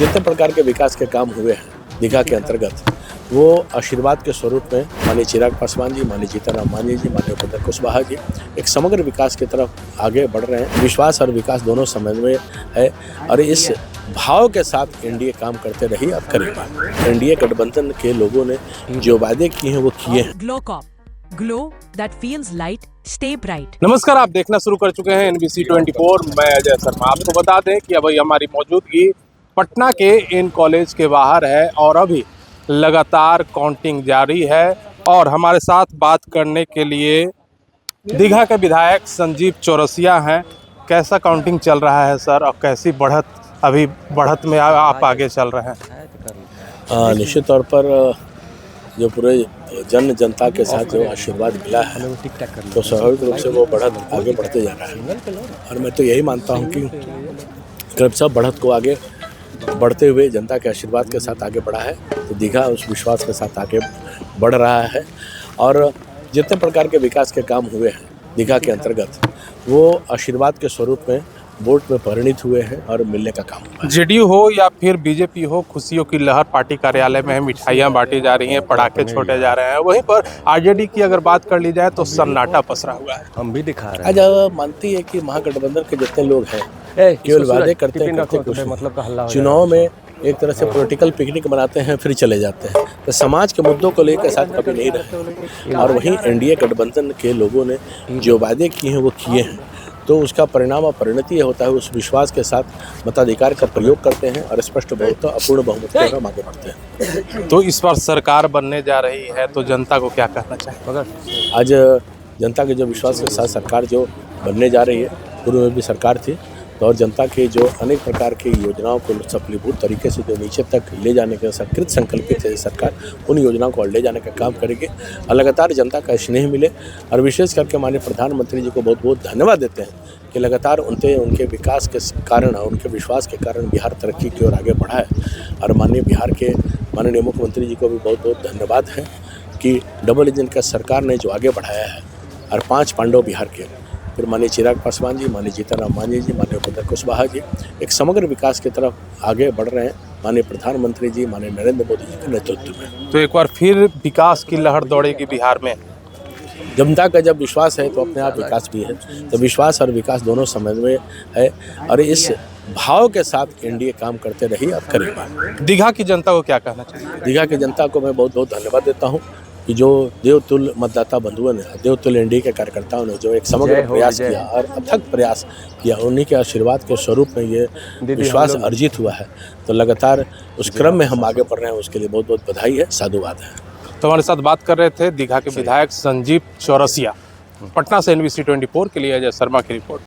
जितने प्रकार के विकास के काम हुए हैं दीघा के अंतर्गत, वो आशीर्वाद के स्वरूप में माननीय चिराग पासवान जी, माननीय जीतनराम मांझी जी, माननीय उपेंद्र कुशवाहा जी एक समग्र विकास की तरफ आगे बढ़ रहे हैं। विश्वास और विकास दोनों समन्वय है और इस भाव के साथ एनडीए काम करते रही और करेगा। एनडीए गठबंधन के लोगों ने जो वादे किए हैं वो किए हैं। Glow that feels light, stay bright. नमस्कार, आप देखना शुरू कर चुके हैं NBC 24। मैं अजय शर्मा। आपको बता दें कि अभी हमारी मौजूदगी पटना के इन कॉलेज के बाहर है और अभी लगातार काउंटिंग जारी है। और हमारे साथ बात करने के लिए दीघा के विधायक संजीव चौरसिया हैं। कैसा काउंटिंग चल रहा है सर, और कैसी बढ़त में आप आगे चल रहे हैं? निश्चित तौर पर जो पूरे जनता के साथ जो आशीर्वाद मिला है तो स्वाभाविक रूप से वो बढ़त आगे बढ़ते जा रहा है। और मैं तो यही मानता हूँ कि सब बढ़त को आगे बढ़ते हुए जनता के आशीर्वाद के साथ आगे बढ़ा है तो दीघा उस विश्वास के साथ आगे बढ़ रहा है। और जितने प्रकार के विकास के काम हुए हैं दीघा के अंतर्गत, वो आशीर्वाद के स्वरूप में वोट में परिणित हुए हैं और मिलने का काम हुआ है। जेडीयू हो या फिर बीजेपी हो, खुशियों की लहर पार्टी कार्यालय में मिठाइयाँ बांटी जा रही हैं, पटाखे छोड़े जा रहे हैं। वहीं पर आरजेडी की अगर बात कर ली जाए तो सन्नाटा पसरा हुआ है। हम भी दिखा रहे आज हैं। मानती है कि महागठबंधन के जितने लोग हैं केवल वादे करते हैं, मतलब चुनाव में एक तरह से पॉलिटिकल पिकनिक बनाते हैं फिर चले जाते हैं, तो समाज के मुद्दों को लेकर साथ कभी नहीं रहे। और वहीं एनडीए गठबंधन के लोगों ने जो वादे किए हैं वो किए हैं, तो उसका परिणाम और परिणति ये होता है उस विश्वास के साथ मताधिकार का प्रयोग करते हैं और स्पष्ट बहुमत, अपूर्ण बहुमत के हम आगे बढ़ते हैं। तो इस बार सरकार बनने जा रही है तो जनता को क्या कहना चाहिए? आज जनता के जो विश्वास के साथ सरकार जो बनने जा रही है, पूर्व में भी सरकार थी तो और जनता के जो अनेक प्रकार की योजनाओं को सफलीभूत तरीके से जो नीचे तक ले जाने के कृत संकल्पित है सरकार, उन योजनाओं को ले जाने का काम करेगी और लगातार जनता का स्नेह मिले। और विशेष करके माननीय प्रधानमंत्री जी को बहुत बहुत धन्यवाद देते हैं कि लगातार उनके विकास के कारण और उनके विश्वास के कारण बिहार तरक्की की ओर आगे बढ़ा है। और माननीय मुख्यमंत्री जी को भी बहुत बहुत धन्यवाद है कि डबल इंजन का सरकार ने जो आगे बढ़ाया है। और 5 पांडव बिहार के, फिर माननीय चिराग पासवान जी, माननीय जीतनराम मांझी जी, माननीय उपेंद्र कुशवाहा जी एक समग्र विकास की तरफ आगे बढ़ रहे हैं माननीय प्रधानमंत्री जी, माननीय नरेंद्र मोदी जी के नेतृत्व में। तो एक बार फिर विकास की लहर दौड़ेगी बिहार में। जनता का जब विश्वास है तो अपने आप विकास भी है, तो विश्वास और विकास दोनों समन्वय है और इस भाव के साथ एनडीए काम करते रही और करेगा। दीघा की जनता को क्या कहना चाहिए? दीघा की जनता को मैं बहुत बहुत धन्यवाद देता हूँ कि जो देवतुल्य मतदाता बंधुओं ने, देवतुल्य एनडीए के कार्यकर्ताओं ने जो एक समग्र प्रयास किया और अथक प्रयास किया, उन्हीं के आशीर्वाद के स्वरूप में ये विश्वास अर्जित हुआ है। तो लगातार उस क्रम में हम आगे बढ़ रहे हैं, उसके लिए बहुत बहुत बधाई है, साधुवाद है। तो हमारे साथ बात कर रहे थे दीघा के विधायक संजीव चौरसिया। पटना से NBC 24 के लिए अजय शर्मा की रिपोर्ट।